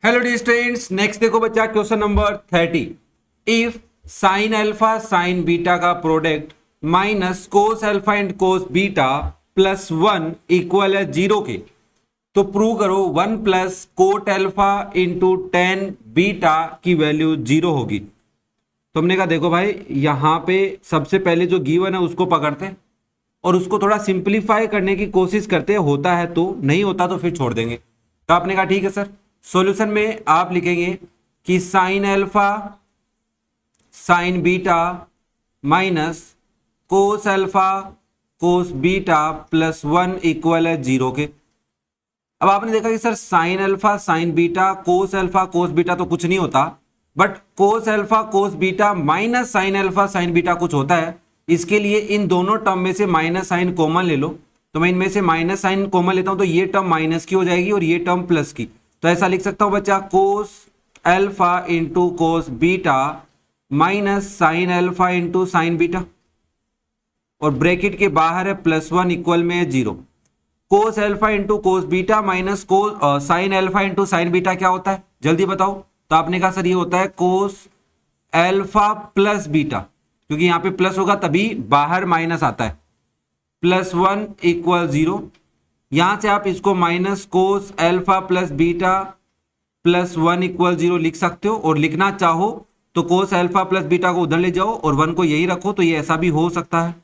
Hello D students, next देखो बच्चा question number 30। If sine alpha sine beta का product minus cos alpha and cos beta plus 1 equal है 0 के, तो prove करो 1 plus cot alpha into ten beta की value 0 होगी। तो हमने कहा देखो भाई, यहां पे सबसे पहले जो गिवन है उसको पकड़ते हैं और उसको थोड़ा सिंप्लीफाई करने की कोशिश करते हैं, होता है तो, नहीं होता तो फिर छोड़ देंगे। तो आपने कहा ठीक है सर। सॉल्यूशन में आप लिखेंगे कि sign alpha sine beta minus cos alpha cos beta plus 1 equal है 0 के। अब आपने देखा कि sir sign alpha sine beta cos alpha cos beta तो कुछ नहीं होता, but cos alpha cos beta minus sign alpha sine beta कुछ होता है। इसके लिए इन दोनों टर्म में से माइनस साइन कॉमन ले लो। तो मैं इनमें से माइनस साइन कॉमन लेता हूं तो ये टर्म माइनस की हो जाएगी और ये टर्म प्लस की। तो ऐसा लिख सकता हूं बच्चा, cos alpha into cos beta minus sign alpha into sine beta, और ब्रैकेट के बाहर है प्लस 1 इक्वल में है 0। Cos alpha into cos beta minus cos sign alpha into sine beta क्या होता है, जल्दी बताओ। तो आपने कहा सर ये होता है कोस अल्फा प्लस बीटा, क्योंकि यहां पे प्लस होगा तभी बाहर माइनस आता है। Plus 1 equal 0। यहां से आप इसको minus cos alpha plus beta plus 1 equal 0 लिख सकते हो, और लिखना चाहो तो कोस अल्फा प्लस बीटा को उधर ले जाओ और 1 को यही रखो, तो ये ऐसा भी हो सकता है।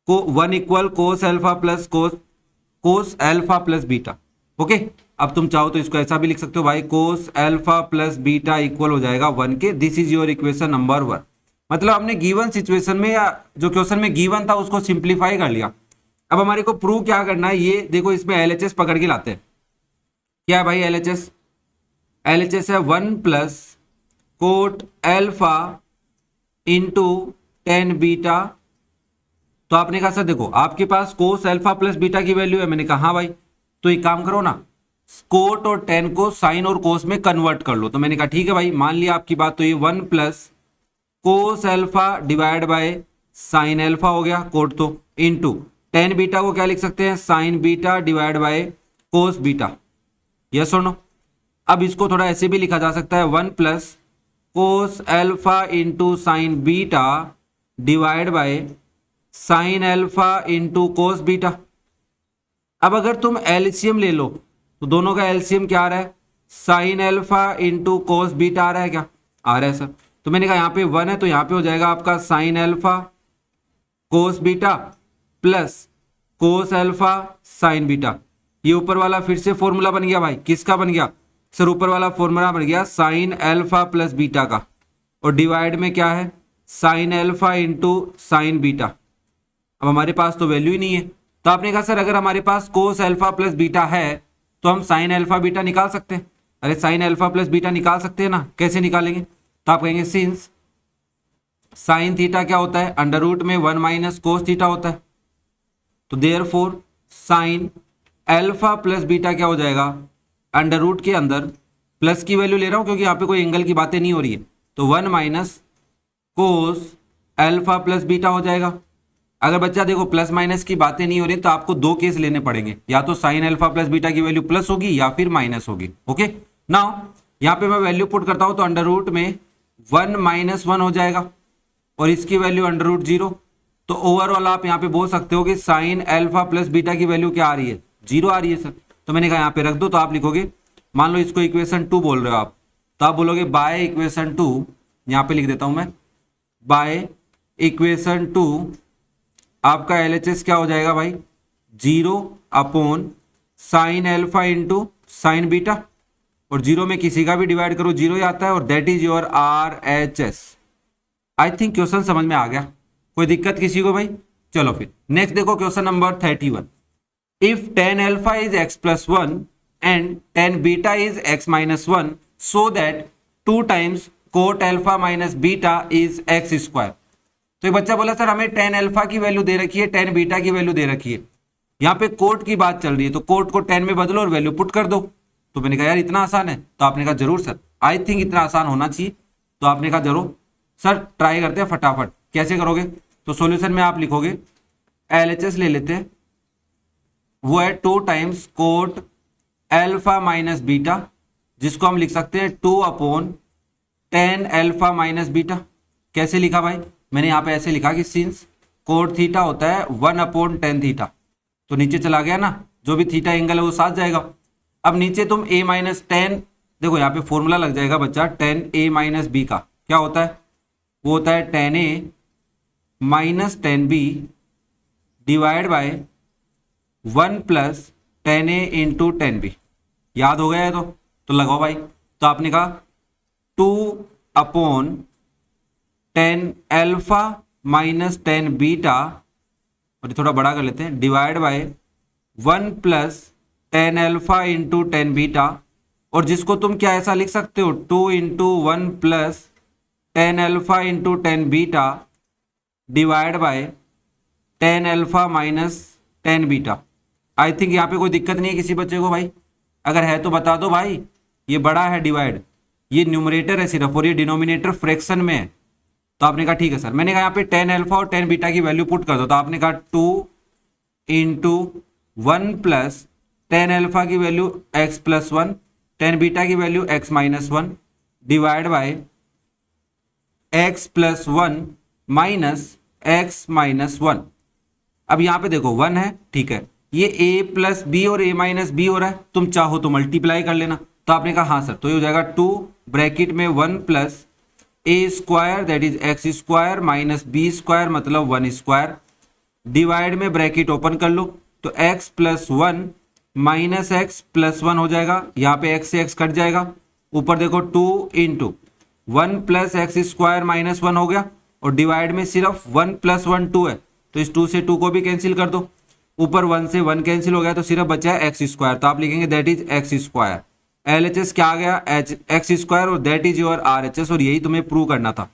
को 1 इक्वल कोस alpha plus cos alpha plus beta. Okay, अब तुम चाहो तो इसको ऐसा भी लिख सकते हो भाई, कोस अल्फा प्लस बीटा इक्वल हो जाएगा 1 के। This is your equation number 1। मतलब हमने गिवन सिचुएशन में या जो क्वेश्चन में गिवन था उसको सिंप्लीफाई कर लिया। अब हमारे को प्रूव क्या करना है, ये देखो इसमें एलएचएस पकड़ के लाते हैं। क्या है भाई एलएचएस? एलएचएस है 1 plus cot alpha into tan beta. तो आपने कहा सर देखो आपके पास कोस अल्फा प्लस बीटा की वैल्यू है। मैंने कहा हाँ भाई, तो एक काम करो ना, कोट और टेन को साइन और कोस में कन्वर्ट कर लो। तो मैंने कहा ठीक है भाई, मान लिया आपकी बात। तो ये 1 plus cos alpha divide by sine alpha हो गया, कोट तो, इंटू टेन बीटा को क्या लिख सकते हैं, sign beta divide by cos beta. Yes और नो? अब इसको थोड़ा ऐसे भी लिखा जा सकता है, 1 plus cos alpha into sine beta divide by sine alpha into cos beta. अब अगर तुम एलसीएम ले लो तो दोनों का एलसीएम क्या आ रहा है, sine alpha into cos beta आ रहा है क्या? आ रहा है सर। तो मैंने कहा यहाँ पे 1 है तो यहाँ पे हो जाएगा आपका sine alpha cos beta plus cos alpha sine beta. ये ऊपर वाला फिर से फॉर्मूला बन गया भाई, किसका बन गया सर? ऊपर वाला फॉर्मूला बन गया साइन अल्फा प्लस बीटा का, और डिवाइड में क्या है, sine alpha into sine beta. अब हमारे पास तो वैल्यू ही नहीं है, तो आपने कहा सर अगर हमारे पास कोस अल्फा प्लस बीटा है तो हम साइन अल्फा बीटा निकाल सकते हैं। अरे साइन अल्फा प्लस बीटा निकाल सकते हैं ना, कैसे निकालेंगे? तो आप कहेंगे सिंस साइन थीटा क्या होता है, अंडर रूट में 1 माइनस कोस थीटा होता है। तो therefore sign alpha plus beta क्या हो जाएगा, अंडर रूट के अंदर प्लस की वैल्यू ले रहा हूं क्योंकि यहाँ पे कोई एंगल की बातें नहीं हो रही है, तो 1 minus cos alpha plus beta हो जाएगा। अगर बच्चा देखो प्लस माइनस की बातें नहीं हो रही तो आपको दो केस लेने पड़ेंगे, या तो साइन अल्फा प्लस बीटा की वैल्यू प्लस होगी या फिर माइनस होगी। ओके, नाउ यहाँ पे मैं वैल्यू पुट करता हूं तो अंडर रूट में 1 माइनस 1 हो जाएगा और इसकी वैल्यू अंडर रूट 0। तो ओवरऑल आप यहाँ पे बोल सकते हो कि साइन अल्फा प्लस बीटा की वैल्यू क्या आ रही है, 0 आ रही है सर। तो मैंने कहा यहाँ पे रख दो, तो आप लिखोगे, मान लो इसको इक्वेशन 2 बोल रहे हो आप, तो आप बोलोगे बाय इक्वेशन 2, यहाँ पे लिख देता हूं मैं, बाय इक्वेशन 2 आपका एलएचएस क्या हो जाएगा भाई, 0 upon sine alpha into sine beta, और 0 में किसी का भी डिवाइड करो 0 ही आता है, और that is your RHS. I think question समझ में आ गया, कोई दिक्कत किसी को भाई? चलो फिर नेक्स्ट देखो question number 31। If tan alpha is x plus 1 and tan beta is x minus 1 so that 2 times coat alpha minus beta is x square. तो एक बच्चा बोला सर हमें टेन अल्फा की वैल्यू दे रखी है, टेन बीटा की वैल्यू दे रखी है, यहाँ पे कोट की बात चल रही है, तो कोट को 10 में बदलो और वैल्यू पुट कर दो। तो मैंने कहा यार इतना आसान है, तो आपने कहा जरूर सर, आई थिंक इतना आसान होना चाहिए। तो आपने कहा जरूर सर, ट्राई करते हैं फटाफट। कैसे करोगे? तो सॉल्यूशन में आप लिखोगे, एलएचएस ले लेते हैं, वो है 2 times coat alpha minus beta, जिसको हम लिख सकते हैं 2/tan अल्फा माइनस बीटा। कैसे लिखा भाई? मैंने यहाँ पे ऐसे लिखा कि सिंस कोट थीटा होता है 1/tan थीटा, तो नीचे चला गया ना, जो भी थीटा एंगल है वो साथ जाएगा। अब नीचे तुम a माइनस टेन, देखो यहाँ पे फॉर्मूला लग जाएगा बच्चा, tan a माइनस बी का क्या होता है? वो होता है tan a minus tan b divide bye 1 plus tan a into tan b। याद हो गया है? तो लगाओ भाई। तो आपने कहा 2/tan alpha minus tan beta, और थोड़ा बड़ा कर लेते हैं, divide by 1 plus tan alpha into tan beta, और जिसको तुम क्या ऐसा लिख सकते हो 2 into 1 plus tan alpha into tan beta divide bye tan alpha minus tan beta. I think यहाँ पे कोई दिक्कत नहीं है किसी बच्चे को भाई? अगर है तो बता दो भाई। ये बड़ा है डिवाइड, ये न्यूमरेटर है सिर्फ, और ये डिनोमिनेटर फ्रैक्शन में है। तो आपने कहा ठीक है सर। मैंने कहा यहाँ पे tan अल्फा और tan बीटा की वैल्यू पुट कर दो। तो आपने कहा 2 इंटू 1 प्लस tan अल्फा की value x plus 1, tan beta की value x minus 1 divide by x plus 1 minus x minus 1। अब यहाँ पे देखो 1 है, ठीक है, ये a प्लस बी और a माइनस बी हो रहा है, तुम चाहो तो मल्टीप्लाई कर लेना। तो आपने कहा हाँ सर। तो ये हो जाएगा 2 ब्रैकेट में 1 plus a square that is x square minus b square मतलब 1 स्क्वायर, डिवाइड में ब्रैकेट ओपन कर लो, तो x plus 1 minus x plus 1 हो जाएगा। यहाँ पे x से x कट जाएगा, ऊपर देखो 2 into 1 plus x square minus 1 हो गया, और डिवाइड में सिर्फ 1 प्लस 1 2 है, तो इस 2 से 2 को भी कैंसिल कर दो, ऊपर 1 से 1 कैंसिल हो गया, तो सिर्फ बचा है एक्स स्क्वायर। तो आप लिखेंगे that is x square. LHS क्या आ गया? एक्स स्क्वायर, और दैट इज योर RHS, और यही तुम्हें प्रूव करना था।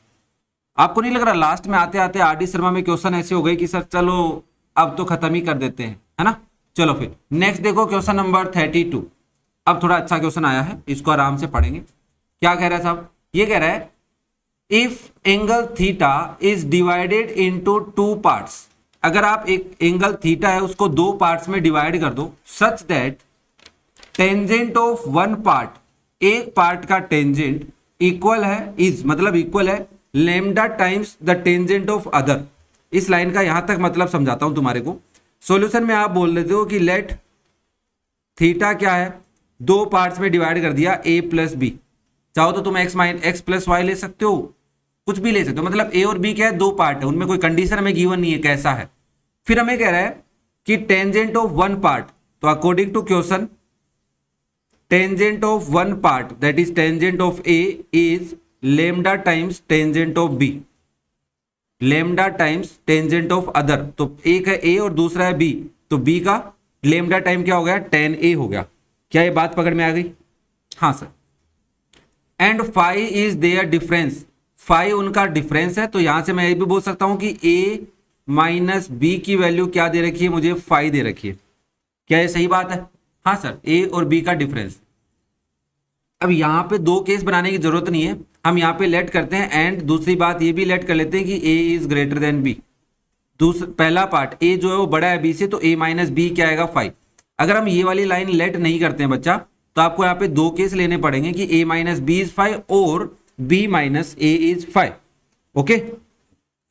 आपको नहीं लग रहा लास्ट में आते आते RD शर्मा में क्वेश्चन ऐसे हो गए कि सर चलो अब तो खत्म ही कर देते हैं, है ना? चलो फिर नेक्स्ट देखो क्वेश्चन नंबर 32। अब थोड़ा अच्छा क्वेश्चन आया है, इसको आराम से पढ़ेंगे। क्या कह रहा है साहब? ये कह रहा है if angle theta is divided into 2 parts. अगर आप एक एंगल थीटा है उसको 2 पार्ट्स में डिवाइड कर दो, such that tangent of one part, एक पार्ट का टेंजेंट इक्वल है, इज मतलब इक्वल है lambda times the tangent of other. इस लाइन का यहां तक मतलब समझाता हूं तुम्हारे को। सॉल्यूशन में आप बोल देते हो कि लेट थीटा क्या है, 2 पार्ट्स में डिवाइड कर दिया a प्लस बी। चाहो तो तुम x प्लस वाई ले सकते हो, कुछ भी ले सकते हो, मतलब a और b क्या है, 2 पार्ट है, उनमें कोई कंडीशन हमें गिवन नहीं है कैसा है। फिर हमें कह रहा है कि टेंजेंट ऑफ वन पार्ट, तो according to question tangent of one part that is tangent of a is lambda times tangent of b, lambda times tangent of other. तो एक है a और दूसरा है b, तो b का लेमडा टाइम क्या हो गया, tan a हो गया। क्या ये बात पकड़ में आ गई? हाँ sir. And phi is their difference, phi उनका डिफरेंस है, तो यहां से मैं ये भी बोल सकता हूं कि a माइनस बी की वैल्यू क्या दे रखी है, मुझे फाई दे रखी है। क्या ये सही बात है? हाँ सर, a और b का डिफरेंस। अब यहां पे 2 केस बनाने की जरूरत नहीं है, हम यहां पे लेट करते हैं, एंड दूसरी बात ये भी लेट कर लेते हैं कि a is greater than b। पहला पार्ट a जो है वो बड़ा है b से, तो a माइनस बी क्या आएगा, 5। अगर हम ये वाली लाइन लेट नहीं करते हैं बच्चा, तो आपको यहाँ पे 2 केस लेने पड़ेंगे कि a माइनस बी इज 5 और b minus a is 5। Okay,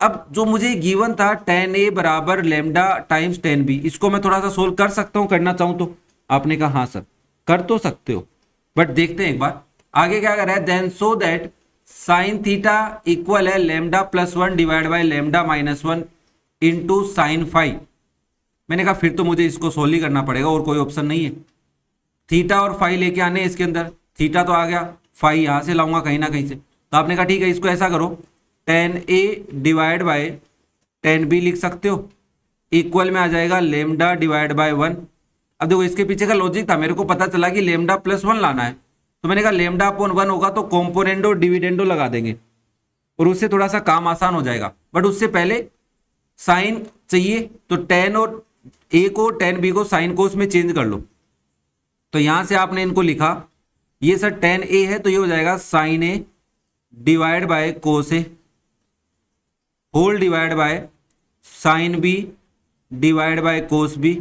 अब जो मुझे गिवन था tan a बराबर लेमडा टाइम्स tan b, इसको मैं थोड़ा सा सोल्व कर सकता हूं, करना चाहूं तो? आपने कहा हाँ सर कर तो सकते हो, बट देखते हैं एक बार आगे क्या कर रहा है। Then so that sine theta equal है lambda plus 1 divide by lambda minus 1 into sine 5। मैंने कहा फिर तो मुझे इसको सोल्व ही करना पड़ेगा, और कोई ऑप्शन नहीं है। थीटा और फाई लेके आने इसके अंदर, थीटा तो आ गया, फाई यहां से लाऊंगा कहीं ना कहीं से। तो आपने कहा ठीक है, इसको ऐसा करो tan a divide bye tan b लिख सकते हो, इक्वल में आ जाएगा लेमडा डिवाइड बाय 1। अब देखो इसके पीछे का लॉजिक था, मेरे को पता चला कि लेमडा प्लस 1 लाना है, तो मैंने कहा लेमडा अपॉन 1 होगा तो कॉम्पोनेंडो डिविडेंडो लगा देंगे, और उससे थोड़ा सा काम आसान हो जाएगा। बट उससे पहले साइन चाहिए, तो tan और a को tan b को साइन कोस में चेंज कर लो। तो यहां से आपने इनको लिखा, ये सर tan a है, तो ये हो जाएगा sine a divide by cos a whole divide by sine b divide by cos b,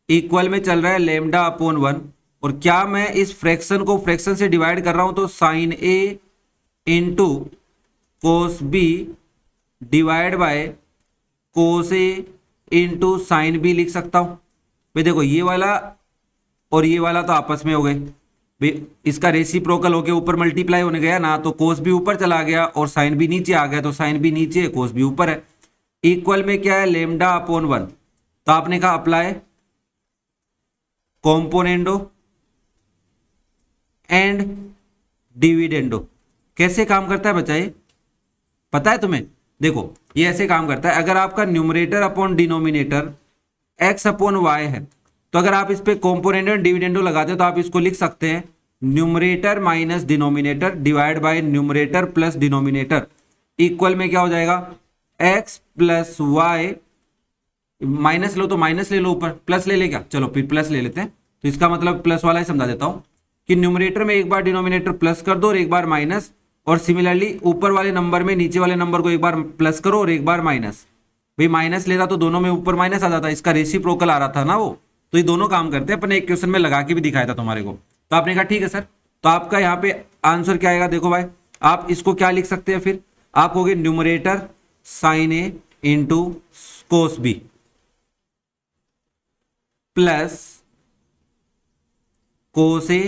equal में चल रहा है लेमडा अपॉन 1, और क्या मैं इस फ्रैक्शन को फ्रैक्शन से डिवाइड कर रहा हूं तो sine A into cos B divide by cos A into sine B लिख सकता हूं। भाई देखो ये वाला और ये वाला तो आपस में हो गए भाई, इसका रेसिप्रोकल होके ऊपर मल्टीप्लाई होने गया ना, तो कोस भी ऊपर चला गया और साइन भी नीचे आ गया, तो साइन भी नीचे है कोस भी ऊपर है। इक्वल में क्या है लेमडा अपॉन 1, तो आपने कहा अप्लाई कॉम्पोनेंडो एंड डिविडेंडो। कैसे काम करता है बच्चा ये पता है तुम्हें? देखो ये ऐसे काम करता है, अगर आपका numerator upon denominator X upon Y है तो अगर आप इस पे कॉम्पोनेंडो एंड डिविडेंडो लगाते हो तो आप इसको लिख सकते हैं numerator minus denominator divide by numerator plus denominator equal में क्या हो जाएगा x plus Y, minus low तो माइनस ले लो, ऊपर प्लस ले ले क्या, चलो फिर प्लस ले लेते हैं। तो इसका मतलब प्लस वाला ही समझा देता हूं कि न्यूमरेटर में एक बार डिनोमिनेटर प्लस कर दो और एक बार माइनस, और सिमिलरली ऊपर वाले नंबर में नीचे वाले नंबर को एक बार प्लस करो और एक बार माइनस। भाई माइनस लेता तो दोनों में ऊपर माइनस आ जाता, इसका रेसिप्रोकल आ रहा था ना वो, तो ये दोनों काम करते हैं। अपने एक क्वेश्चन में लगा के भी दिखाया था तुम्हारे को, तो आपने कहा ठीक है सर। तो आपका यहाँ पे आंसर क्या आएगा देखो भाई, आप इसको क्या लिख सकते हैं फिर, आप होगे numerator sine A into cos B plus cos A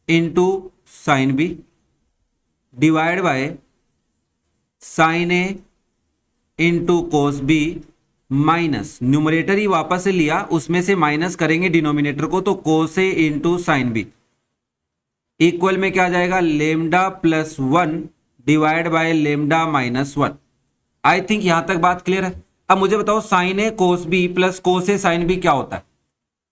into sine B divide by sine A into cos B minus numerator ही वापस से लिया, उसमें से माइनस करेंगे डिनोमिनेटर को, तो कोस A into sine B equal में क्या आ जाएगा lambda plus 1 divide by lambda minus 1। I think यहां तक बात क्लियर है। अब मुझे बताओ साइन ए कोस बी प्लस कोस ए साइन बी क्या होता है?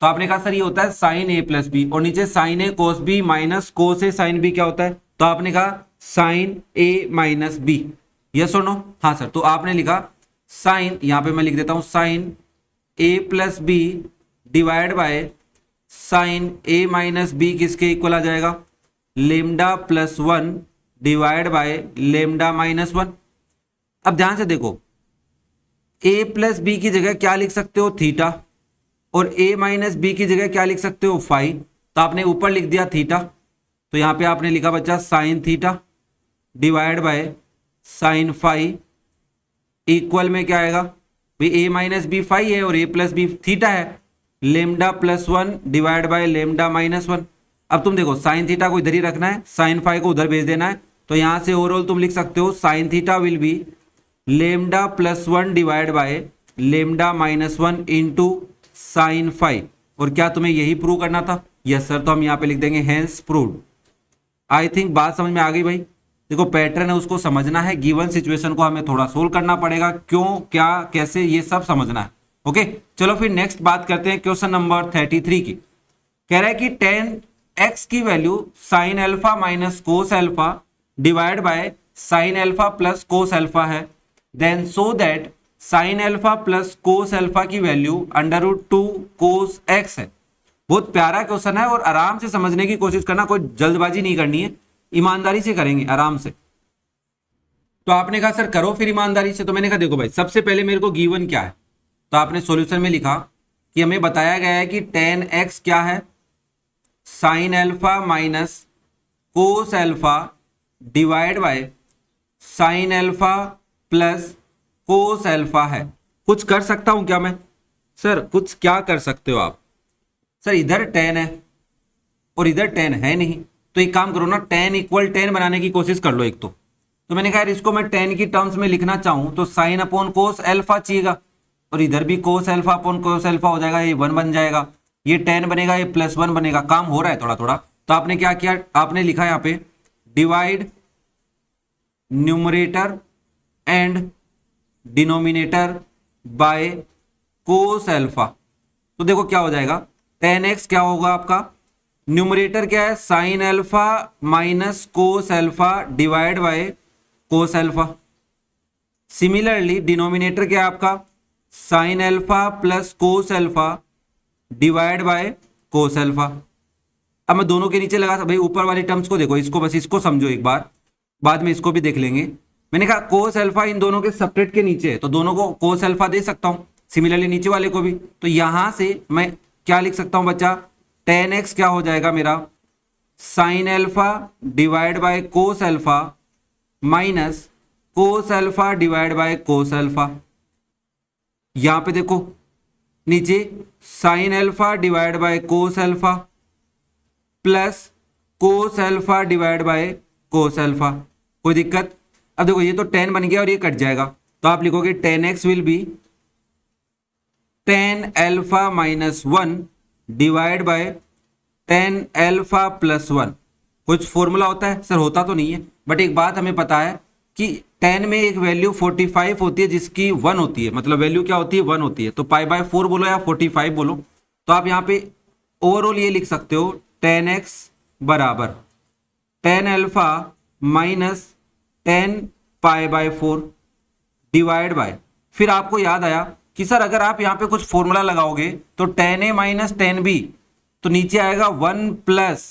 तो आपने कहा सर ये होता है साइन ए प्लस बी, और नीचे साइन ए कोस बी माइनस कोस ए साइन बी क्या होता है? तो आपने कहा sign A minus B, yes और नो? हाँ सर। तो आपने लिखा साइन, यहां पे मैं लिख देता हूं sine A plus B divide by sine A minus B किसके इक्वल आ जाएगा lambda plus 1 divide by lambda minus 1। अब ध्यान से देखो a प्लस बी की जगह क्या लिख सकते हो थीटा, और a माइनस बी की जगह क्या लिख सकते हो फाई, तो आपने ऊपर लिख दिया थीटा, तो यहां पे आपने लिखा बच्चा sine theta divide by sine phi equal में क्या आएगा भाई a माइनस बी फाई है और a प्लस बी थीटा है, lambda plus 1 divide by lambda minus 1। अब तुम देखो साइन थीटा को इधर ही रखना है, साइन फाई को उधर भेज देना है, तो यहां से ओवरऑल तुम लिख सकते हो sine theta will be lambda plus 1 divide by lambda minus 1 into sine phi. और क्या तुम्हें यही प्रूव करना था? Yes sir. तो हम यहाँ पे लिख देंगे हेंस प्रूव्ड। आई थिंक बात समझ में आ गई भाई। देखो पैटर्न है उसको समझना है, गिवन सिचुएशन को हमें थोड़ा सोल्व करना पड़ेगा, क्यों क्या कैसे ये सब समझना है। ओके चलो फिर नेक्स्ट बात करते हैं क्वेश्चन नंबर 33 की। कह रहा है कि 10x की value sine alpha minus cos alpha divide by sine alpha plus cos alpha है, then so that sine alpha plus cos alpha की वैल्यू √2 कोस x है। बहुत प्यारा क्वेश्चन है और आराम से समझने की कोशिश करना, कोई जल्दबाजी नहीं करनी है, ईमानदारी से करेंगे आराम से। तो आपने कहा सर करो फिर ईमानदारी से, तो मैंने कहा देखो भाई सबसे पहले मेरे को गिवन क्या है, तो आपने सॉल्यूशन में लिखा कि हमें बताया गया है कि 10x क्या है sine alpha minus cos alpha divide by sine alpha plus cos alpha है। कुछ कर सकता हूं क्या मैं? सर कुछ क्या कर सकते हो आप? सर इधर 10 है और इधर 10 है नहीं, तो एक काम करो ना 10 इक्वल 10 बनाने की कोशिश कर लो एक तो मैंने कहा यार इसको मैं 10 की टर्म्स में लिखना चाहूं तो साइन अपॉन कोस अल्फा चाहिएगा, और इधर भी cos alpha upon cos alpha हो जाएगा, ये 1 बन जाएगा, ये 10 बनेगा, ये +1 बनेगा। काम हो रहा है थोड़ा थोड़ा। तो आपने क्या किया, आपने लिखा यहाँ पे divide numerator and denominator by cos alpha. तो देखो क्या हो जाएगा 10x क्या होगा आपका, न्यूमरेटर क्या है sine alpha minus cos alpha divide by cos alpha. Similarly denominator क्या है आपका sign alpha plus cos alpha divide by cos alpha. अब मैं दोनों के नीचे लगा था भाई, ऊपर वाली टर्म्स को देखो, इसको बस इसको समझो एक बार, बाद में इसको भी देख लेंगे। मैंने कहा कोस अल्फा इन दोनों के सेपरेट के नीचे है, तो दोनों को कोस अल्फा दे सकता हूं, सिमिलरली नीचे वाले को भी। तो यहां से मैं क्या लिख सकता हूं बच्चा, टेन एक्स क्या हो जाएगा मेरा, sine alpha divide by cos alpha minus cos alpha divide by cos alpha. यहां पे देखो नीचे sine alpha divide by cos alpha plus cos alpha divide by cos alpha. कोई दिक्कत? अब देखो ये तो टेन बन गया और ये कट जाएगा, तो आप लिखोगे ten x will be tan alpha minus one divide by tan alpha plus one. कुछ फॉर्मूला होता है सर? होता तो नहीं है, बट एक बात हमें पता है कि टेन में एक वैल्यू 45 होती है जिसकी वन होती है, मतलब वैल्यू क्या होती है, वन होती है। तो पाई बाय 4 बोलो या 45 बोलो, तो आप यहाँ पे ओवरऑल ये लिख सकते हो टेन एक्स बराबर tan alpha minus ten pi by 4 divide by, फिर आपको याद आया कि सर अगर आप यहाँ पे कुछ फॉर्मूला लगाओगे तो टेन ए माइनस टेन बी, तो नीचे आएगा वन प्लस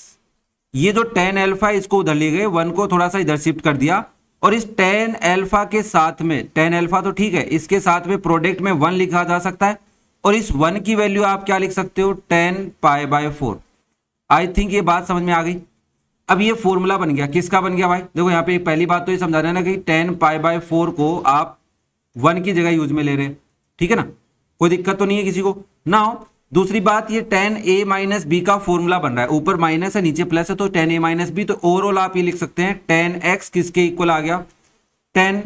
ये जो टेन एल्फा इसको उधर ले गए, वन को थोड़ा सा इधर शिफ्ट कर दिया, और इस टेन एल्फा के साथ में, टेन एल्फा तो ठीक है, इसके साथ में प्रोडक्ट में वन लिखा जा सकता है, और इस वन की वैल्यू आप क्या लिख सकते हो, ten pi by 4। I think ये बात समझ में आ गई। अब ये फॉर्मूला बन गया, किसका बन गया भाई? देखो यहाँ पे पहली बात तो ये समझा देना कि टेन पाई बाय 4 को आप वन की जगह यूज में ले रहे हैं, ठीक है ना, कोई दिक्कत तो नहीं है किसी को ना। दूसरी बात, ये टेन ए माइनस बी का फॉर्मूला बन रहा है, ऊपर माइनस है नीचे प्लस है, तो टेन ए माइनस बी, तो ओवरऑल आप ये लिख सकते हैं टेन एक्स किसके इक्वल आ गया, tan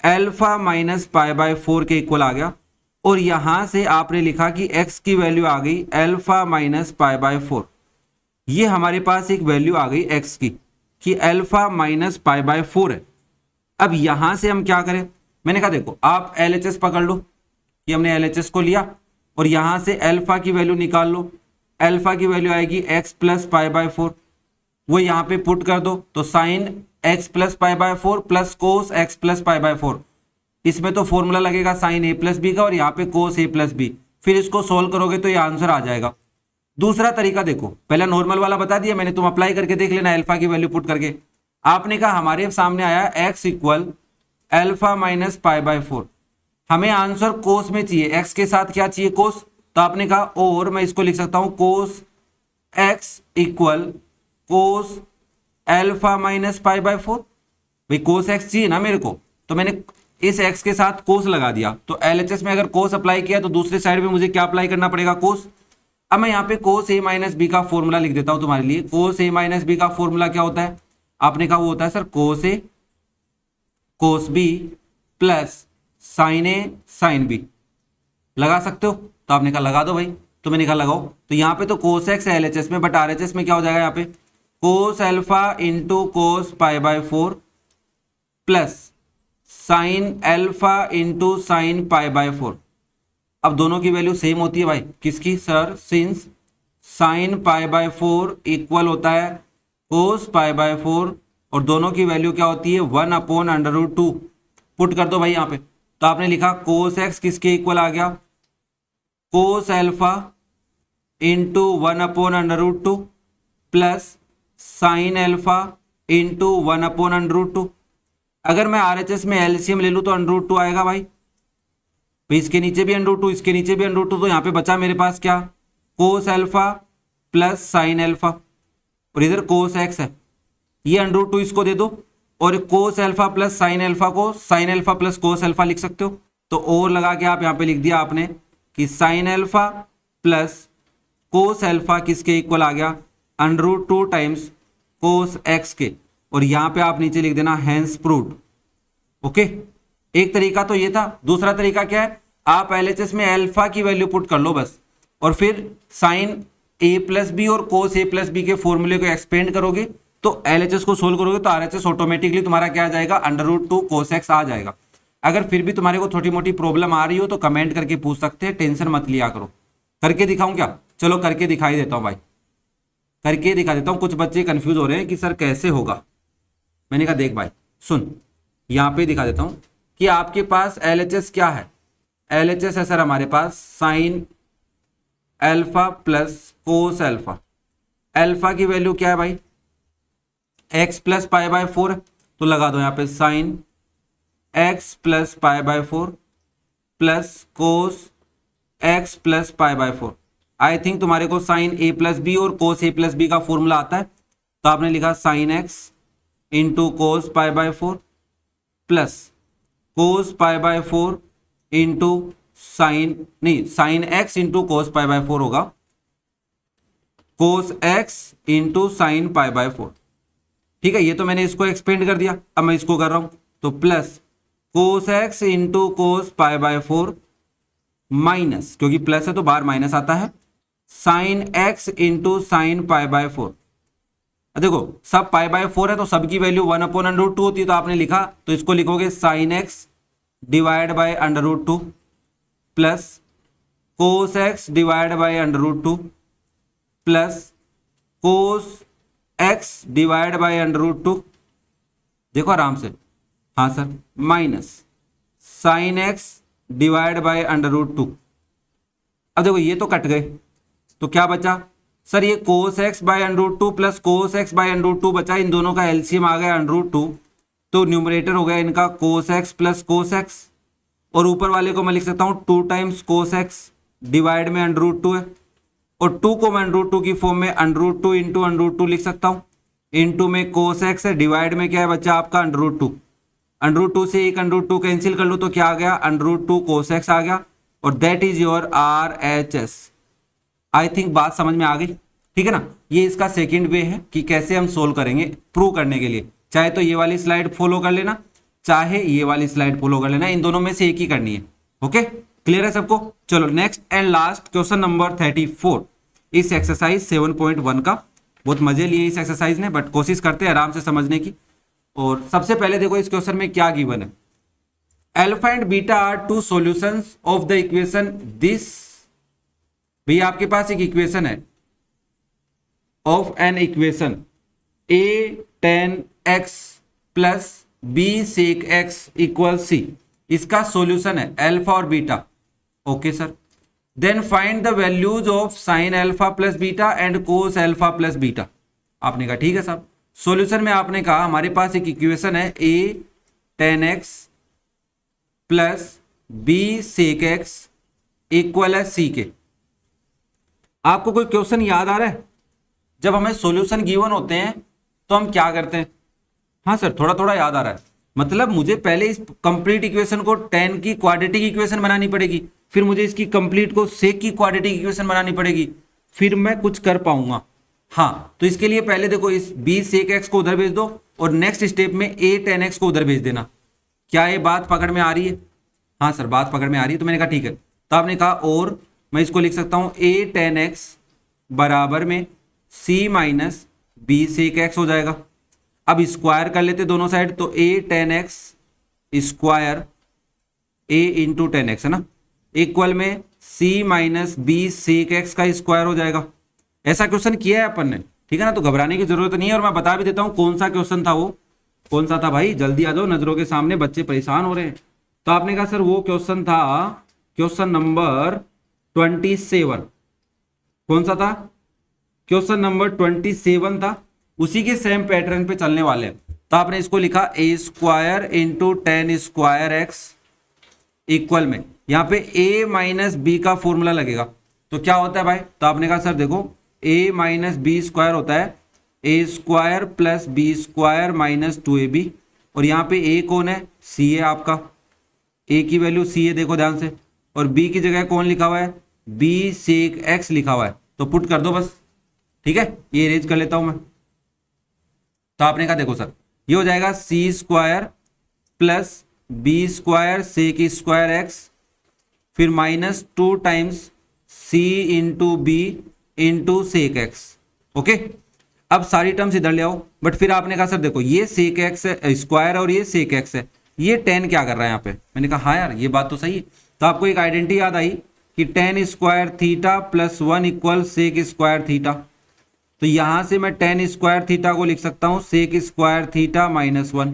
alpha minus pi by 4 के इक्वल आ गया। और यहां से आपने लिखा कि x की वैल्यू आ गई एल्फा माइनस पाई बाय 4। ये हमारे पास एक वैल्यू आ गई x की कि एल्फा माइनस पाई बाय 4 है। अब यहां से हम क्या करें, मैंने कहा देखो आप LHS पकड़ लो, कि हमने LHS को लिया और यहां से एल्फा की वैल्यू निकाल लो। एल्फा की वैल्यू आएगी x प्लस पाई बाय 4, वो यहां पे पुट कर दो, तो sine x plus pi by 4 plus cos x plus pi by 4। इसमें तो फॉर्मूला लगेगा साइन ए प्लस बी का और यहाँ पे कोस ए प्लस बी, फिर इसको सोल्व करोगे तो ये आंसर आ जाएगा। दूसरा तरीका देखो, पहला नॉर्मल वाला बता दिया मैंने, तुम अप्लाई करके देख लेना एल्फा की वैल्यू पुट करके। आपने कहा हमारे सामने आया x equal alpha minus pi by 4, हमें आंसर कोस में चाहिए, x के साथ क्या चाहिए, कोस। तो आपने कहा और मैं इसको लिख सकता हूं कोस x equal cos alpha minus pi by 4। भाई कोस x चाहिए ना मेरे को, तो मैंने इस x के साथ कोस लगा दिया। तो LHS में अगर कोस अप्लाई किया तो दूसरे साइड में मुझे क्या अप्लाई करना पड़ेगा, कोस। अब मैं यहाँ पे कोस ए माइनस बी का फॉर्मूला लिख देता हूं तुम्हारे लिए। कोस ए माइनस बी का फॉर्मूला क्या होता है, आपने कहा वो होता है सर कोस ए कोस बी प्लस साइन ए साइन बी। लगा सकते हो? तो आपने कहा लगा दो भाई, तो मैंने कहा लगाओ। तो यहाँ पे तो कोस एक्स है LHS में, बट RHS में क्या हो जाएगा, यहाँ पे कोस alpha into cos pi by 4 plus sine alpha into sine pi by 4। अब दोनों की वैल्यू सेम होती है भाई, किसकी sir, since sign pi by 4 equal होता है कोस पाई बाय 4, और दोनों की वैल्यू क्या होती है, 1 अपॉन अंडर रूट 2। पुट कर दो भाई यहाँ पे, तो आपने लिखा कोस एक्स किसके इक्वल आ गया, cos alpha into 1 upon under root 2 plus sine alpha into 1 upon under root 2। अगर मैं RHS में LCM ले लूं तो अंडर रूट 2 आएगा भाई, तो इसके नीचे भी अंडर रूट 2, इसके नीचे भी अंडर रूट 2, तो यहाँ पे बचा मेरे पास क्या, कोस एल्फा प्लस साइन एल्फा, और इधर कोस एक्स है, ये अंडर रूट 2 इसको दे दो, और cos alpha plus sine alpha को sine alpha plus cos alpha लिख सकते हो। तो और लगा के आप यहाँ पे लिख दिया आपने कि sine alpha plus cos alpha किसके इक्वल आ गया, under root 2 times cos X के, और यहां पे आप नीचे लिख देना हैंस प्रूव्ड। ओके, एक तरीका तो ये था। दूसरा तरीका क्या है, आप LHS में अल्फा की वैल्यू पुट कर लो बस, और फिर साइन ए प्लस बी और कोस ए प्लस बी के फॉर्मूले को एक्सपेंड करोगे, तो LHS को सोल्व करोगे तो RHS ऑटोमेटिकली तुम्हारा क्या आ जाएगा, अंडर रूट 2 कोस एक्स आ जाएगा। अगर फिर भी तुम्हारे को छोटी मोटी प्रॉब्लम आ रही हो तो कमेंट करके पूछ सकते हैं, टेंशन मत लिया करो। करके दिखाऊं क्या? चलो करके दिखाई देता हूं भाई, करके दिखा देता हूं। कुछ बच्चे कंफ्यूज हो रहे हैं कि सर कैसे होगा। मैंने कहा देख भाई सुन, यहां पे दिखा देता हूं कि आपके पास LHS क्या है। LHS है सर हमारे पास sine alpha plus cos alpha. Alpha की वैल्यू क्या है भाई, x प्लस पाई बाय 4, तो लगा दो यहां पे sine x plus pi by 4 plus cos x plus pi by 4। I think तुम्हारे को साइन ए प्लस बी और कोस ए प्लस बी का फॉर्मूला आता है, तो आपने लिखा sine X into cos pi by 4 plus cos pi by 4 into sine X into cos pi by 4 होगा, cos X into sine pi by 4। ठीक है, ये तो मैंने इसको एक्सपेंड कर दिया, अब मैं इसको कर रहा हूं, तो plus cos X into cos pi by 4 minus, क्योंकि प्लस है तो बाहर माइनस आता है, sign X into sine pi by 4। देखो सब पाई बाय 4 है तो सबकी वैल्यू 1/√2 होती है, तो आपने लिखा, तो इसको लिखोगे sine x divide by √2 plus cos x divide by √2 plus cos x divide by √2, देखो आराम से, हाँ sir, minus sine x divide by √2। अब देखो ये तो कट गए, तो क्या बचा सर, ये cos X by √2 plus cos X by √2 बचा, इन दोनों का एलसीएम आ गया √2, तो न्यूमरेटर हो गया इनका cos x plus cos x, और ऊपर वाले को मैं लिख सकता हूँ 2 टाइम्स कोस एक्स डिवाइड में √2 है, और 2 को मैं √2 की फॉर्म में √2 इंटू √2 लिख सकता हूँ, इंटू में कोस एक्स है, डिवाइड में क्या है बच्चा आपका √2 से एक √2 कैंसिल कर लो तो क्या आ गया, √2 कोस एक्स आ गया, और that is your RHS। I think बात समझ में आ गई, ठीक है ना। ये इसका सेकंड वे है कि कैसे हम सोल्व करेंगे प्रूव करने के लिए, चाहे तो ये वाली स्लाइड फॉलो कर लेना, चाहे ये वाली स्लाइड फॉलो कर लेना, इन दोनों में से एक ही करनी है। ओके, क्लियर है सबको। चलो next and last question number 34 इस एक्सरसाइज 7.1 का। बहुत मजे लिए इस एक्सरसाइज ने, बट कोशिश करते हैं आराम से समझने की। और सबसे पहले देखो इस क्वेश्चन में क्या गिवन है, alpha and beta are two solutions of the equation this. भैया आपके पास एक इक्वेशन है of an equation a tan x plus b sec x equal c, इसका सॉल्यूशन है अल्फा और beta. Okay sir, then find the values of sine alpha plus beta and cos alpha plus beta. आपने कहा ठीक है साहब। Solution में आपने कहा हमारे पास एक इक्वेशन है a tan x plus b sec x equal है c के। आपको कोई क्वेश्चन याद आ रहा है? जब हमें सॉल्यूशन गिवन होते हैं तो हम क्या करते हैं? हाँ सर, थोड़ा थोड़ा याद आ रहा है। मतलब मुझे पहले इस कंप्लीट इक्वेशन को tan की क्वाड्रेटिक इक्वेशन बनानी पड़ेगी, फिर मुझे इसकी कंप्लीट को sec की क्वाड्रेटिक इक्वेशन बनानी पड़ेगी, फिर मैं कुछ कर पाऊंगा। हाँ, तो इसके लिए पहले देखो इस b sec x को उधर भेज दो और नेक्स्ट स्टेप में a tan x को उधर भेज देना। क्या ये बात पकड़ में आ रही है? हाँ सर, बात पकड़ में आ रही है। तो मैंने कहा ठीक है, तो आपने कहा और मैं इसको लिख सकता हूं a tan x बराबर में c minus b sec x हो जाएगा। अब स्क्वायर कर लेते दोनों साइड, तो a tan x square a into tan x है ना, इक्वल में c minus b sec x का स्क्वायर हो जाएगा। ऐसा क्वेश्चन किया है अपन ने, ठीक है ना, तो घबराने की जरूरत नहीं है। और मैं बता भी देता हूं कौन सा क्वेश्चन था वो। कौन सा था भाई? जल्दी आ जाओ, नजरों के सामने बच्चे परेशान हो रहे हैं। तो आपने कहा सर वो क्वेश्चन था क्वेश्चन नंबर 27। कौन सा था? क्वेश्चन नंबर 27 था। उसी के सेम पैटर्न पे चलने वाले हैं। तो आपने इसको लिखा a square into tan square x equal में, यहाँ पे a माइनस बी का फॉर्मूला लगेगा। तो क्या होता है भाई? तो आपने कहा सर देखो a माइनस बी स्क्वायर होता है a square plus B square minus 2ab, और यहाँ पे a कौन है? c है आपका, a की वैल्यू c है, देखो ध्यान से, और b की जगह कौन लिखा हुआ है? b sec x लिखा हुआ है। तो पुट कर दो बस, ठीक है, ये इरेज कर लेता हूं मैं। तो आपने कहा देखो सर ये हो जाएगा c square plus b square sec square x, फिर minus 2 times c into B into sec x. Okay, अब सारी टर्म्स इधर ले आओ। बट फिर आपने कहा सर देखो ये सेक एक्स है स्क्वायर और ये सेक एक्स है, ये tan क्या कर रहा है यहाँ पे? मैंने कहा हाँ यार ये बात तो सही है। तो आपको एक आइडेंटिटी याद आई कि tan square theta plus 1 equal sec square theta. तो यहां से मैं tan स्क्वायर थीटा को लिख सकता हूं सेक स्क्वायर थीटा माइनस 1।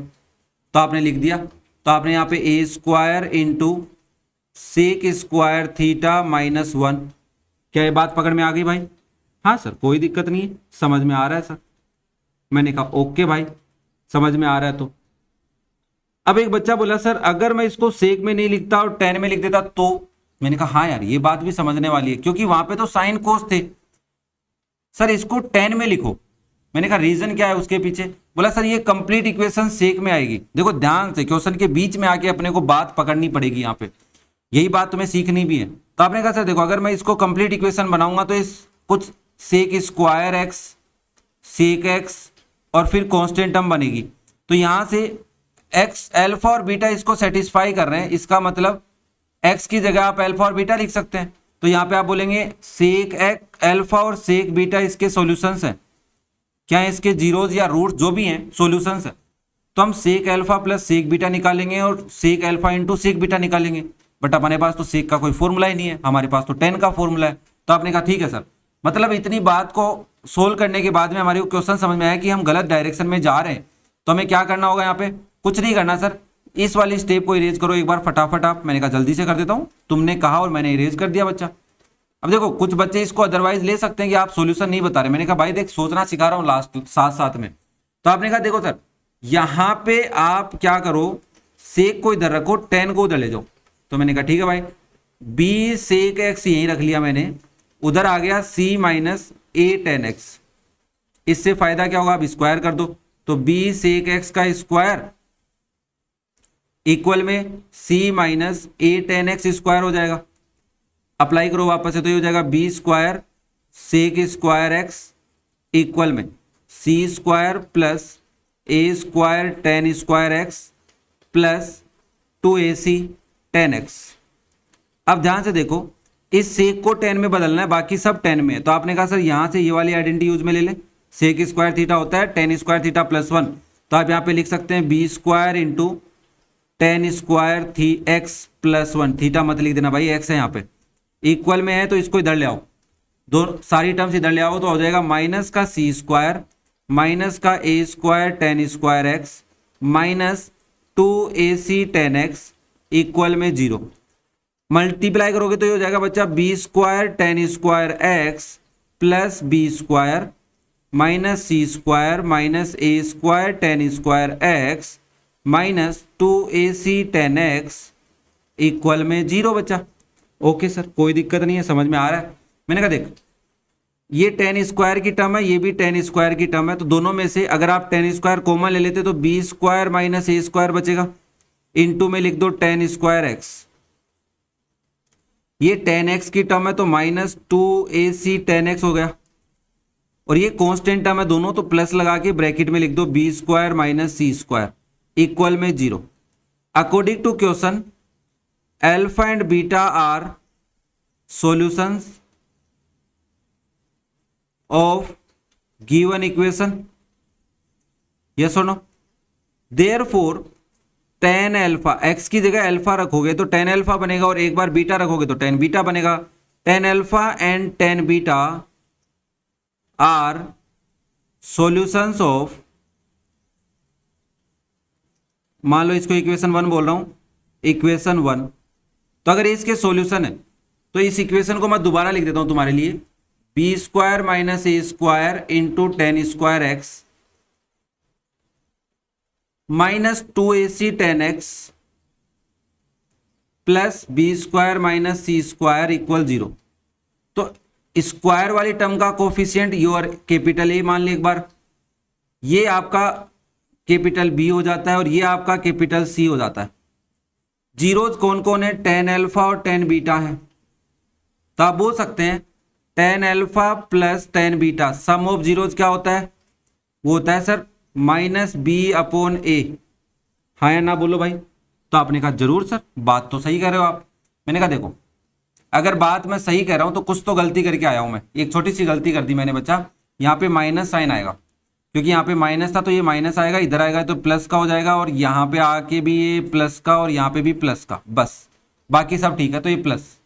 तो आपने लिख दिया। तो आपने यहाँ पे a square into sec square theta minus 1। क्या ये बात पकड़ में आ गई भाई? हाँ सर, कोई दिक्कत नहीं है, समझ में आ रहा है सर। मैंने कहा ओके भाई, समझ में आ रहा है। तो अब एक बच्चा बोला सर अगर मैं इसको सेक में नहीं लिखता और tan में लिख देता तो मैंने कहा हाँ यार ये बात भी समझने वाली है, क्योंकि वहां पे तो साइन कोस थे। सर इसको टेन में लिखो। मैंने कहा रीजन क्या है उसके पीछे? बोला सर ये कंप्लीट इक्वेशन सेक में आएगी। देखो ध्यान से क्वेश्चन के बीच में आके अपने को बात पकड़नी पड़ेगी यहाँ पे, यही बात तुम्हें सीखनी भी है। तो आपने कहा सर देखो अगर मैं इसको कंप्लीट इक्वेशन बनाऊंगा तो इस कुछ sec square X, sec X और फिर कांस्टेंट टर्म बनेगी। तो यहां से एक्स अल्फा और बीटा इसको सेटिस्फाई कर रहे हैं, इसका मतलब एक्स की जगह आप अल्फा और बीटा लिख सकते हैं। तो यहाँ पे आप बोलेंगे सेक एक्स अल्फा और सेक बीटा इसके सॉल्यूशंस हैं। क्या है? इसके जीरोज या रूट्स जो भी हैं सॉल्यूशंस है। तो हम sec alpha plus sec beta निकालेंगे और sec alpha into sec beta निकालेंगे। बट हमारे पास तो सेक का कोई फॉर्मूला ही नहीं है, हमारे पास तो टेन का फॉर्मूला है। तो आपने कहा ठीक है सर, मतलब इतनी बात को सोल्व करने के बाद में हमारे को क्वेश्चन समझ में आया कि हम गलत डायरेक्शन में जा रहे हैं। तो हमें क्या करना होगा? यहाँ पे कुछ नहीं करना सर, इस वाली स्टेप को इरेज करो एक बार फटाफट आप। मैंने कहा जल्दी से कर देता हूँ, तुमने कहा और मैंने इरेज कर दिया बच्चा। अब देखो कुछ बच्चे इसको अदरवाइज ले सकते हैं कि आप सॉल्यूशन नहीं बता रहे। मैंने कहा भाई देख सोचना सिखा रहा हूँ लास्ट साथ साथ में। तो आपने कहा देखो सर यहां पे आप क्या करो, सेक को इधर रखो, टेन को उधर ले जाओ। तो मैंने कहा ठीक है भाई, बी सेक एक्स यहीं रख लिया मैंने, उधर आ गया सी माइनस ए टेन एक्स। इससे फायदा क्या होगा? आप स्क्वायर कर दो। तो बी सेक एक्स का स्क्वायर इक्वल में सी माइनस ए टेन एक्स स्क्वायर हो जाएगा। अप्लाई करो वापस से, तो ये हो जाएगा B square sec square x equal में C square plus A square tan square x plus 2ac ten x. अब ध्यान से देखो इस सेक को 10 में बदलना है, बाकी सब 10 में है। तो आपने कहा सर यहां से ये वाली आइडेंटिटी यूज में ले ले, सेक स्क्वायर थीटा होता है टेन स्क्वायर थीटा प्लस 1। तो आप यहां पे लिख सकते हैं B square into ten square थी एक्स प्लस 1। थीटा मत लिख देना भाई, एक्स है यहाँ पे, इक्वल में है तो इसको इधर ले आओ, दो सारी टर्म्स इधर ले आओ तो हो जाएगा माइनस का सी स्क्वायर माइनस का A square tan square x minus 2ac ten x equal में 0। मल्टीप्लाई करोगे तो ये हो जाएगा बच्चा B square tan square x plus B square minus C square minus A square tan square x minus 2ac ten x equal में 0 बच्चा। Okay sir कोई दिक्कत नहीं है, समझ में आ रहा है। मैंने कहा देख ये टेन स्क्वायर की टर्म है, ये भी टेन स्क्वायर की टर्म है, तो दोनों में से अगर आप टेन स्क्वायर कॉमन ले लेते तो B square minus A square बचेगा, इनटू में लिख दो टेन स्क्वायर एक्स। ये टेन एक्स की टर्म है तो माइनस 2ac टेन एक्स हो गया, और ये कांस्टेंट टर्म है दोनों, तो प्लस लगा के ब्रैकेट में लिख दो B square minus C square equal में 0। According to question alpha and beta are solutions of given equation, yes और no. Therefore ten alpha, X की जगह अल्फा रखोगे तो टेन अल्फा बनेगा, और एक बार बीटा रखोगे तो टेन बीटा बनेगा। Tan alpha and tan beta are solutions of, मान लो इसको इक्वेशन 1 बोल रहा हूं, इक्वेशन 1। तो अगर इसके सॉल्यूशन है तो इस इक्वेशन को मैं दोबारा लिख देता हूं तुम्हारे लिए, B square minus A square into ten square x minus 2ac ten X plus B square minus C square equal 0। तो स्क्वायर वाली टर्म का कोफिशिएंट योर कैपिटल ए मान ली एक बार, ये आपका कैपिटल बी हो जाता है और ये आपका कैपिटल सी हो जाता है। जीरोज कौन कौन है? टेन अल्फा और टेन बीटा है। तो आप बोल सकते हैं tan alpha plus ten beta, sum of zeros क्या होता है? वो होता है sir minus B upon A. हाँ या ना बोलो भाई। तो आपने कहा जरूर सर बात तो सही कह रहे हो आप। मैंने कहा देखो अगर बात मैं सही कह रहा हूं तो कुछ तो गलती करके आया हूं मैं, एक छोटी सी गलती कर दी मैंने बच्चा। यहाँ पे माइनस साइन आएगा, क्योंकि यहाँ पे माइनस था तो ये माइनस आएगा, इधर आएगा तो प्लस का हो जाएगा, और यहाँ पे आके भी ये प्लस का और यहाँ पे भी प्लस का, बस बाकी सब ठीक है। तो ये प्लस,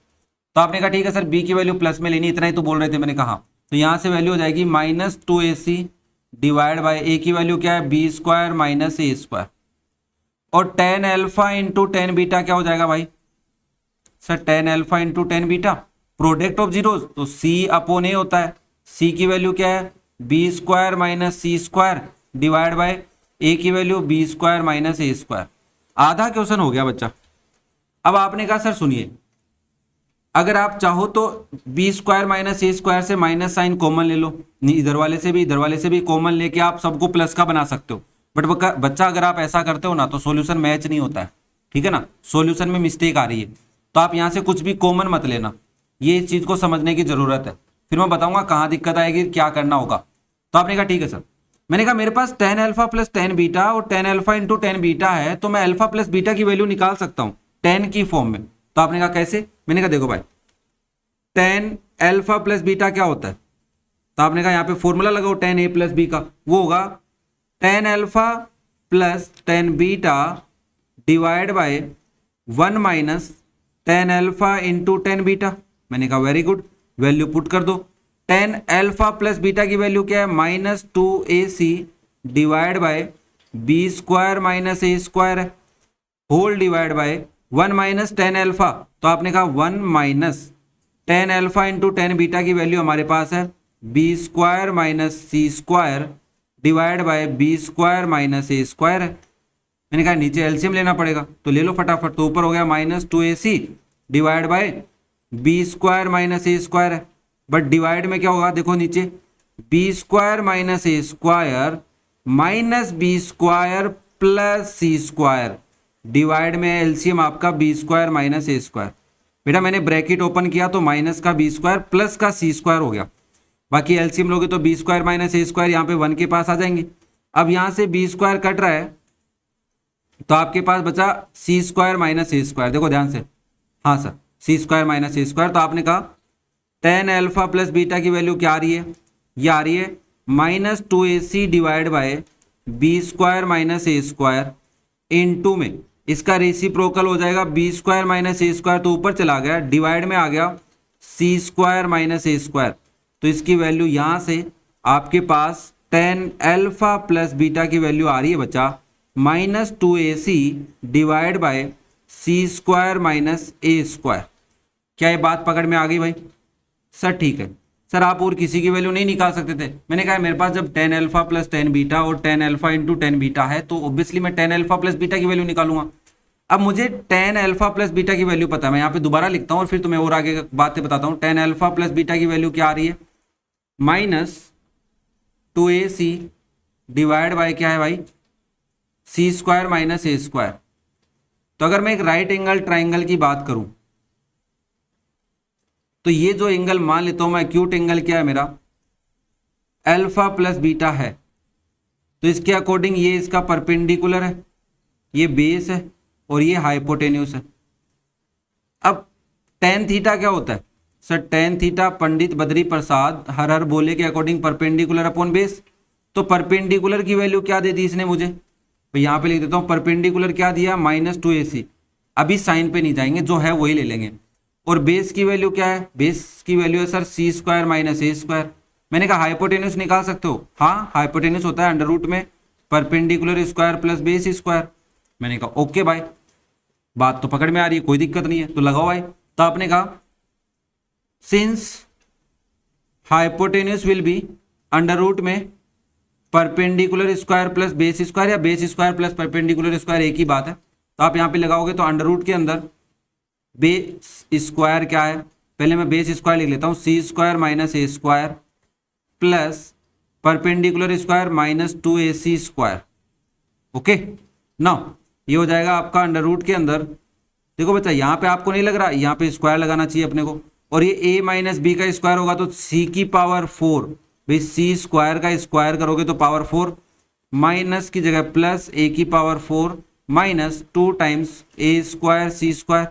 तो आपने कहा ठीक है सर बी की वैल्यू प्लस में लेनी, इतना ही तो बोल रहे थे। मैंने कहा तो यहाँ से वैल्यू हो जाएगी माइनस 2ac डिवाइड बाई ए की वैल्यू क्या है? B square minus A square, और ten alpha into tan beta क्या हो जाएगा भाई? Sir ten alpha into tan beta product of zeros, तो सी अपॉन ए होता है। सी की वैल्यू क्या है? B square minus C square divide by A की value B square minus A square. आधा क्वेश्चन हो गया बच्चा। अब आपने कहा सर सुनिए अगर आप चाहो तो B square minus A square से माइनस साइन कॉमन ले लो, इधर वाले से भी इधर वाले से भी कॉमन लेके आप सबको प्लस का बना सकते हो। बट बच्चा अगर आप ऐसा करते हो ना तो सॉल्यूशन मैच नहीं होता है, ठीक है ना, सॉल्यूशन में मिस्टेक आ रही है। तो आप यहाँ से कुछ भी कॉमन मत लेना, ये इस चीज को समझने की जरूरत है। फिर मैं बताऊंगा कहाँ दिक्कत आएगी, क्या करना होगा। तो आपने कहा ठीक है सर, मैंने कहा मेरे पास ten alpha plus ten beta और ten alpha into ten beta है, तो मैं अल्फा प्लस बीटा की वैल्यू निकाल सकता हूँ टेन की फॉर्म में। तो आपने कहा कैसे, मैंने कहा देखो भाई टेन अल्फा प्लस बीटा क्या होता है, तो आपने कहा यहाँ पे फॉर्मूला लगाओ टेन ए प्लस बी का, वो होगा ten alpha plus ten beta divide by one minus ten alpha into ten beta. मैंने कहा वेरी गुड, वैल्यू पुट कर दो। टेन अल्फा प्लस बीटा की वैल्यू क्या है, minus two A C divide by B square minus A square है, whole divide by one minus ten alpha. तो आपने कहा one minus ten alpha into ten beta की वैल्यू हमारे पास है B square minus C square divide by B square minus A square है। मैंने कहा नीचे एलसीएम लेना पड़ेगा, तो ले लो फटाफट। तो ऊपर हो गया minus two A C divide by B square minus A square है, बट डिवाइड में क्या होगा देखो नीचे, B square minus A square minus B square plus C square, divide में एलसीएम आपका B square minus A square. बेटा मैंने ब्रैकेट ओपन किया तो माइनस का बी स्क्वायर प्लस का सी स्क्वायर हो गया, बाकी एलसीएम लोगे तो B square minus A square यहाँ पे वन के पास आ जाएंगे। अब यहाँ से बी स्क्वायर कट रहा है तो आपके पास बचा C square minus A square, देखो ध्यान से, हाँ sir C square minus A square. तो आपने कहा टेन अल्फा प्लस बीटा की वैल्यू क्या आ रही है, ये आ रही है minus two A C divide by B square minus A square into में इसका रेसिप्रोकल हो जाएगा B square minus A square, तो ऊपर चला गया डिवाइड में आ गया C square minus A square. तो इसकी वैल्यू यहाँ से आपके पास टेन अल्फा प्लस बीटा की वैल्यू आ रही है बच्चा minus two A C divide by C square minus A square. क्या ये बात पकड़ में आ गई भाई? सर ठीक है सर, आप और किसी की वैल्यू नहीं निकाल सकते थे। मैंने कहा मेरे पास जब ten alpha plus ten beta और ten alpha into ten beta है तो ऑब्वियसली मैं टेन अल्फा प्लस बीटा की वैल्यू निकालूंगा। अब मुझे टेन अल्फा प्लस बीटा की वैल्यू पता है, मैं यहाँ पे दोबारा लिखता हूँ और फिर तुम्हें और आगे बातें बताता हूँ। टेन अल्फा प्लस बीटा की वैल्यू क्या आ रही है, minus two A C divide by क्या है भाई, C square minus A square. तो अगर मैं एक राइट एंगल ट्राइंगल की बात करूं तो ये जो एंगल मान लेता हूं मैं, एक्यूट एंगल क्या है मेरा, अल्फा प्लस बीटा है, तो इसके अकॉर्डिंग ये इसका परपेंडिकुलर है, ये बेस है और ये हाइपोटेन्यूस है। अब टेन थीटा क्या होता है sir, tan theta Pandit Badri Prasad हर हर बोले के अकॉर्डिंग परपेंडिकुलर अपॉन बेस। तो परपेंडिकुलर की वैल्यू क्या दे दी इसने मुझे, तो यहाँ पे लिख देता हूँ परपेंडिकुलर क्या दिया, माइनस टू ए सी। अभी साइन पे नहीं जाएंगे, जो है वही ले लेंगे। और बेस की वैल्यू क्या है, बेस की वैल्यू है sir C square minus A square. मैंने कहा हाइपोटेन्यूस निकाल सकते हो, हाँ हाइपोटेन्यूस होता है अंडर रूट में perpendicular square plus base square. मैंने कहा ओके भाई, बात तो पकड़ में आ रही है, कोई दिक्कत नहीं है, तो लगाओ भाई। तो आपने कहा since hypotenuse will be under root में perpendicular square plus base square या base square plus perpendicular square एक ही बात है, तो आप यहाँ पे लगाओगे तो अंडर रूट के अंदर बेस स्क्वायर क्या है, पहले मैं बेस स्क्वायर लिख लेता हूँ, C square minus A square plus perpendicular square minus two A C square. Okay ना, ये हो जाएगा आपका अंडर रूट के अंदर। देखो बच्चा यहाँ पे आपको नहीं लग रहा, यहाँ पे स्क्वायर लगाना चाहिए अपने को, और ये a माइनस बी का स्क्वायर होगा तो c की पावर 4, भाई c स्क्वायर का स्क्वायर करोगे तो पावर 4, माइनस की जगह प्लस a की power 4 minus 2 times a square c square,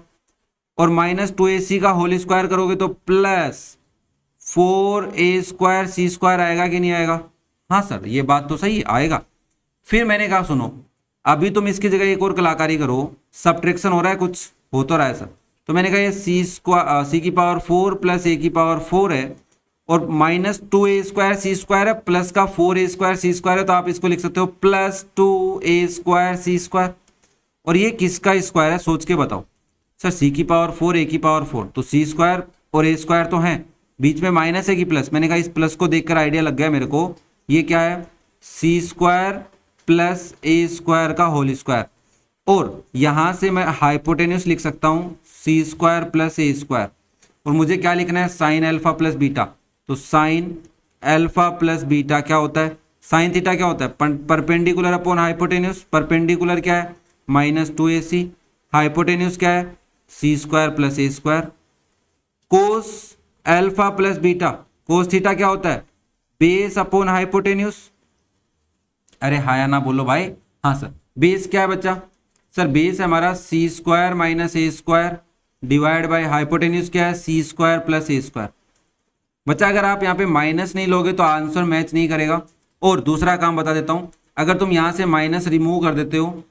और माइनस 2ac का होल स्क्वायर करोगे तो plus 4a square c square आएगा कि नहीं आएगा? हाँ सर ये बात तो सही आएगा। फिर मैंने कहा सुनो, अभी तुम इसकी जगह एक और कलाकारी करो, सब्ट्रैक्शन हो रहा है, कुछ हो तो रहा है सर। तो मैंने कहा ये सी की पावर 4 प्लस ए की पावर 4 है और माइनस 2a स्क्वायर सी स्क्वायर है प्लस का 4a स्क्वायर सी स्क्वायर है, तो आप इसको लिख सकते हो प्लस 2a स्क्वायर सी स्क्वायर। और ये किसका स्क्वायर है सोच के बताओ सर, सी की पावर 4 ए की पावर 4, तो सी स्क्वायर और ए स्क्वायर तो हैं, बीच में माइनस है कि प्लस। मैंने कहा इस प्लस को देखकर आइडिया लग गया मेरे को, ये क्या है C square plus A square का होल स्क्वायर, और यहां से मैं हाइपोटेन्यूस लिख सकता हूं सी स्क्वायर प्लस ए स्क्वायर, और मुझे क्या लिखना है, साइन अल्फा प्लस बीटा। तो साइन अल्फा प्लस बीटा क्या होता है, साइन थीटा क्या होता है, परपेंडिकुलर अपॉन हाइपोटेन्यूज। परपेंडिकुलर क्या है, -2ac, हाइपोटेन्यूज क्या है, C square plus A square. Cos alpha plus beta, cos theta क्या होता है, बेस अपॉन हाइपोटेन्यूज। अरे हाँ या ना बोलो भाई, हाँ सर। बेस क्या है बच्चा, सर बेस है हमारा C square minus A square divide by hypotenuse क्या है, C square plus A square. बच्चा अगर आप यहाँ पे माइनस नहीं लोगे तो आंसर मैच नहीं करेगा। और दूसरा काम बता देता हूँ, अगर तुम यहाँ से माइनस रिमूव कर देते हो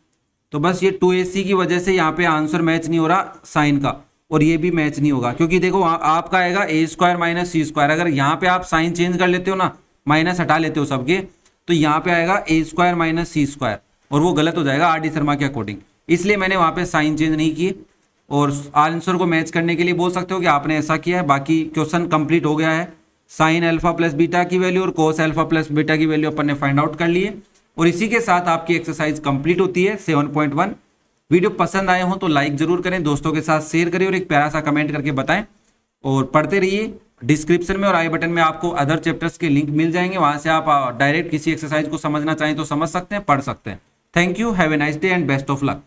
तो बस ये 2ac की वजह से यहाँ पे आंसर मैच नहीं हो रहा साइन का, और ये भी मैच नहीं होगा क्योंकि देखो आपका आएगा ए स्क्वायर माइनस सी स्क्वायर। अगर यहाँ पे आप साइन चेंज कर लेते हो ना, माइनस हटा लेते हो सबके, तो यहाँ पे आएगा ए स्क्वायर माइनस सी स्क्वायर, और वो गलत हो जाएगा आर डी शर्मा के अकॉर्डिंग। इसलिए मैंने वहाँ पे साइन चेंज नहीं किए, और आंसर को मैच करने के लिए बोल सकते हो कि आपने ऐसा किया है। बाकी क्वेश्चन कंप्लीट हो गया है। साइन अल्फा प्लस बीटा की वैल्यू और कोस अल्फा प्लस बीटा की वैल्यू अपन ने फाइंड आउट कर लिए, और इसी के साथ आपकी एक्सरसाइज कंप्लीट होती है 7.1। वीडियो पसंद आए हो तो लाइक जरूर करें, दोस्तों के साथ शेयर करें और एक प्यारा सा कमेंट करके बताएं, और पढ़ते रहिए। डिस्क्रिप्शन में और आई बटन में आपको अदर चैप्टर्स के लिंक मिल जाएंगे, वहां से आप डायरेक्ट किसी एक्सरसाइज को समझना चाहें तो समझ सकते हैं, पढ़ सकते हैं। Thank you, have a nice day and best of luck.